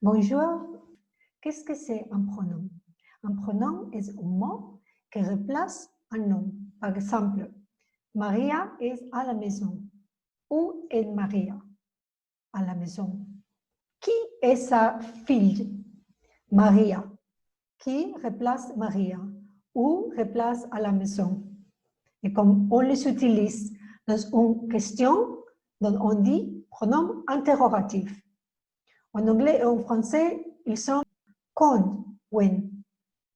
Bonjour. Qu'est-ce que c'est un pronom? Un pronom est un mot qui remplace un nom. Par exemple, Maria est à la maison. Où est Maria? À la maison. Qui est sa fille? Maria. Qui remplace Maria? Où remplace à la maison? Et comme on les utilise dans une question, donc on dit pronom interrogatif. En anglais et en français, ils sont quand, when.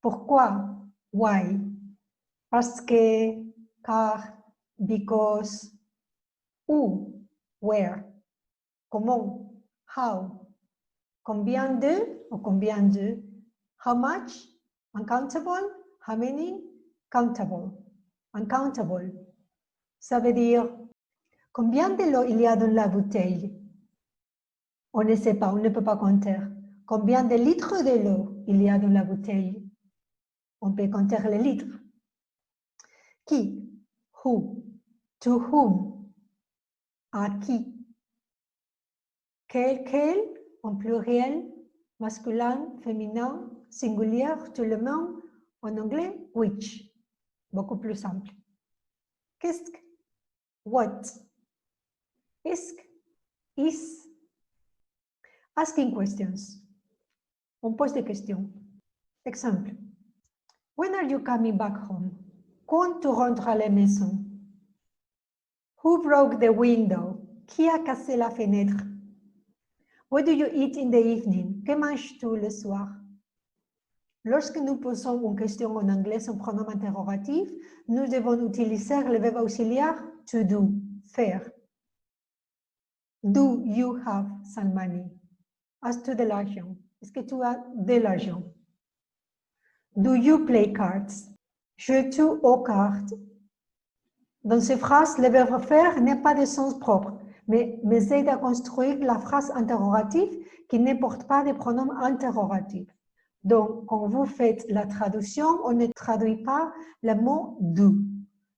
Pourquoi, why. Parce que, car, because. Où, where. Comment, how. Combien de, ou combien de. How much, uncountable. How many, countable. Uncountable. Ça veut dire combien de l'eau il y a dans la bouteille. On ne sait pas, on ne peut pas compter. Combien de litres de l'eau il y a dans la bouteille? On peut compter les litres. Qui? Who? To whom? À qui? Quel? En pluriel, masculin, féminin, singulier, tout le monde. En anglais, which. Beaucoup plus simple. Qu'est-ce que? What? Est-ce que? Is? Asking questions. On pose des questions. Exemple. When are you coming back home? Quand tu rentres à la maison? Who broke the window? Qui a cassé la fenêtre? What do you eat in the evening? Que manges-tu le soir? Lorsque nous posons une question en anglais en pronom interrogatif, nous devons utiliser le verbe auxiliaire to do, faire. Do you have some money? As-tu de l'argent? Est-ce que tu as de l'argent? Do you play cards? Joues-tu aux cartes? Dans ces phrases, le verbe faire n'est pas de sens propre, mais aide à construire la phrase interrogative qui ne porte pas de pronom interrogatif. Donc, quand vous faites la traduction, on ne traduit pas le mot do.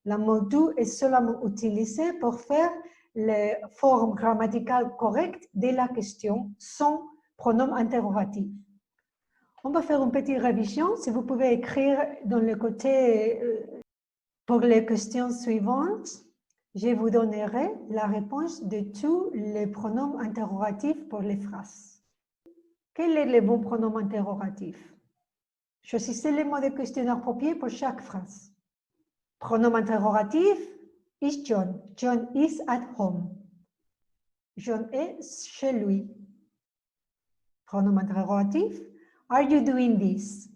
Le mot do est seulement utilisé pour faire la forme grammaticale correcte de la question sans pronom interrogatif. On va faire une petite révision. Si vous pouvez écrire dans le côté pour les questions suivantes, je vous donnerai la réponse de tous les pronoms interrogatifs pour les phrases. Quel est le bon pronom interrogatif? Choisissez le mot de questionnaire approprié pour chaque phrase. Pronom interrogatif, is John. John is at home. John est chez lui. Pronom interrogatif, are you doing this?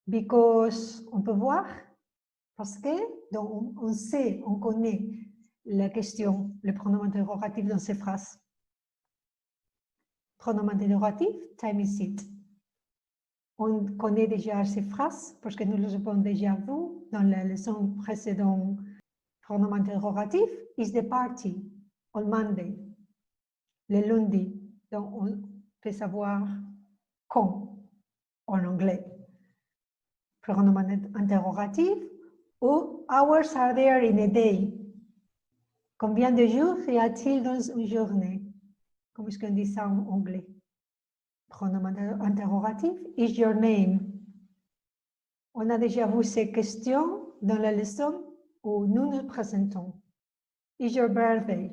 Because, on peut voir, parce que donc on sait, on connaît la question, le pronom interrogatif dans ces phrases. Pronom interrogatif, time is it. On connaît déjà ces phrases parce que nous les avons déjà vues dans la leçon précédente. Pronom interrogatif, is the party on Monday, le lundi. Donc on peut savoir quand en anglais. Pronom interrogatif, ou hours are there in a day? Combien de jours y a-t-il dans une journée? Comment est-ce qu'on dit ça en anglais? Pronom interrogatif, is your name? On a déjà vu ces questions dans la leçon où nous nous présentons. Is your birthday?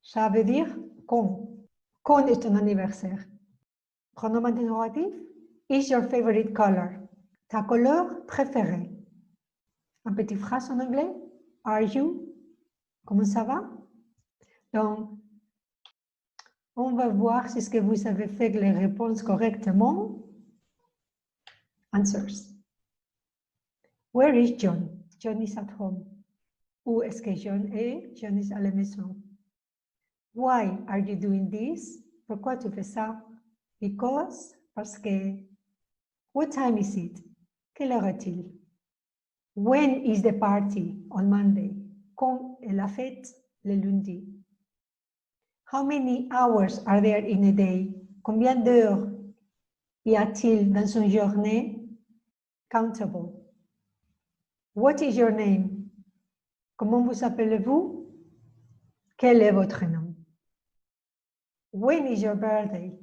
Ça veut dire quand. Quand est ton anniversaire? Pronom interrogatif, is your favorite color? Ta couleur préférée? Une petite phrase en anglais. Are you? Comment ça va? Donc, on va voir si ce que vous avez fait les réponses correctement. Answers. Where is John? John is at home. Où est-ce que John est? John est à la maison. Why are you doing this? Pourquoi tu fais ça? Because, parce que. What time is it? Quelle heure est-il? When is the party? On Monday. Quand est la fête? Le lundi. How many hours are there in a day? Combien d'heures y a-t-il dans une journée? Countable. What is your name? Comment vous appelez-vous? Quel est votre nom? When is your birthday?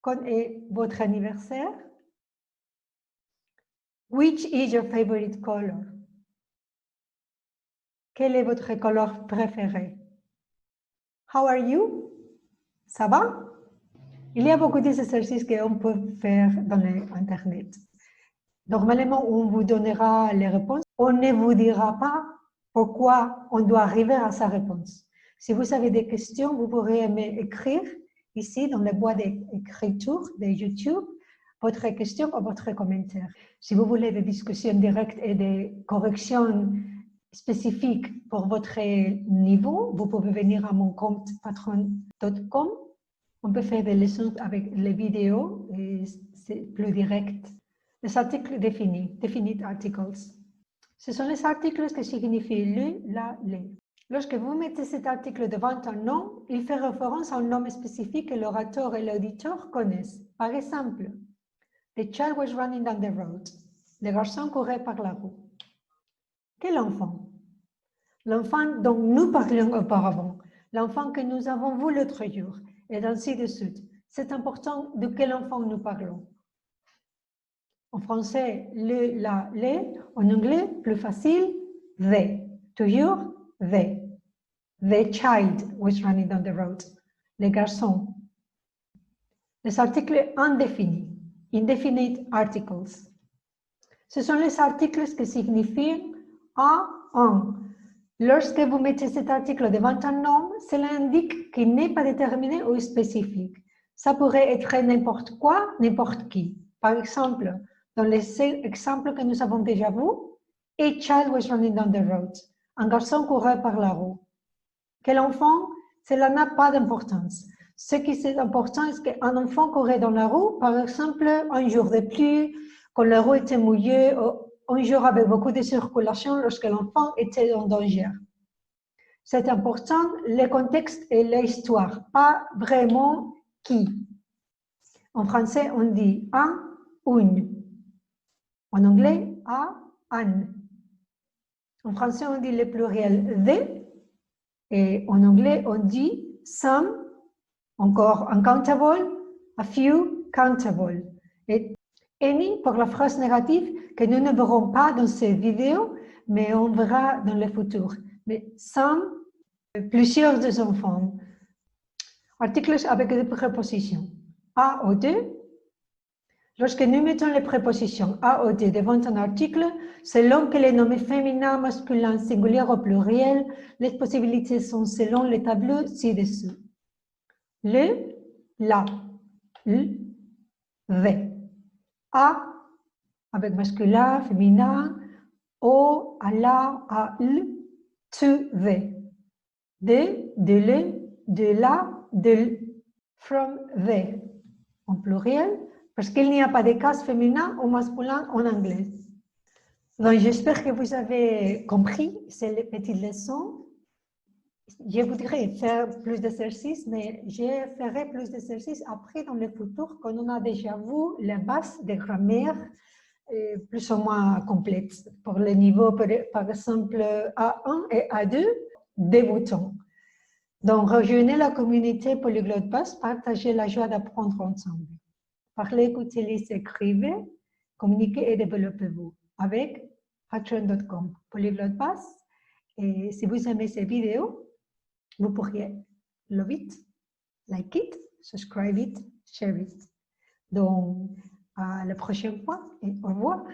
Quand est votre anniversaire? Which is your favorite color? Quelle est votre couleur préférée? How are you? Ça va? Il y a beaucoup d'exercices qu'on peut faire dans l'Internet. Normalement, on vous donnera les réponses. On ne vous dira pas pourquoi on doit arriver à sa réponse. Si vous avez des questions, vous pourrez m'écrire ici dans la boîte d'écriture de YouTube votre question ou votre commentaire. Si vous voulez des discussions directes et des corrections spécifiques pour votre niveau, vous pouvez venir à mon compte patron.com. On peut faire des leçons avec les vidéos et c'est plus direct. Les articles définis, definite articles. Ce sont les articles qui signifient le, la, les. Lorsque vous mettez cet article devant un nom, il fait référence à un nom spécifique que l'orateur et l'auditeur connaissent. Par exemple, The child was running down the road. Le garçon courait par la rue. Quel enfant? L'enfant dont nous parlions auparavant, l'enfant que nous avons vu l'autre jour, et ainsi de suite. C'est important de quel enfant nous parlons. En français, le, la, les. En anglais, plus facile, they. Toujours, they. The child was running down the road. Les garçons. Les articles indéfinis, indefinite articles. Ce sont les articles qui signifient à un. Lorsque vous mettez cet article devant un nom, cela indique qu'il n'est pas déterminé ou spécifique. Ça pourrait être n'importe quoi, n'importe qui. Par exemple, dans les exemples que nous avons déjà vus, a child was running down the road. Un garçon courait par la rue. Quel enfant? Cela n'a pas d'importance. Ce qui est important, c'est qu'un enfant courait dans la rue, par exemple, un jour de pluie, quand la rue était mouillée, un jour avec beaucoup de circulation, lorsque l'enfant était en danger. C'est important, le contexte et l'histoire, pas vraiment qui. En français, on dit un, une. En anglais, a, an. En français, on dit le pluriel the. Et en anglais, on dit some, encore uncountable, a few, countable. Et any pour la phrase négative que nous ne verrons pas dans cette vidéo, mais on verra dans le futur. Mais some, plusieurs des enfants. Articles avec des prépositions. A ou de. Lorsque nous mettons les prépositions a ou de devant un article, selon que les noms féminins, masculins, singuliers ou pluriels, les possibilités sont selon le tableau ci-dessous. Le, la, le, a, avec masculin, féminin, au, à la, à l, tu, the. De le, de la, de l, from, the. En pluriel, parce qu'il n'y a pas de cas féminin ou masculin en anglais. Donc, j'espère que vous avez compris ces petites leçons. Je voudrais faire plus d'exercices, mais je ferai plus d'exercices après dans le futur, quand on a déjà vu les bases de grammaire plus ou moins complètes. Pour le niveau, par exemple, A1 et A2, débutants. Donc, rejoignez la communauté Polyglotte Basse, partagez la joie d'apprendre ensemble. Parlez, écoutez, lisez, écrivez, communiquez et développez-vous avec patron.com, Polyglotte Basse. Et si vous aimez ces vidéos, vous pourriez love it, like it, subscribe it, share it. Donc, à la prochaine fois et au revoir.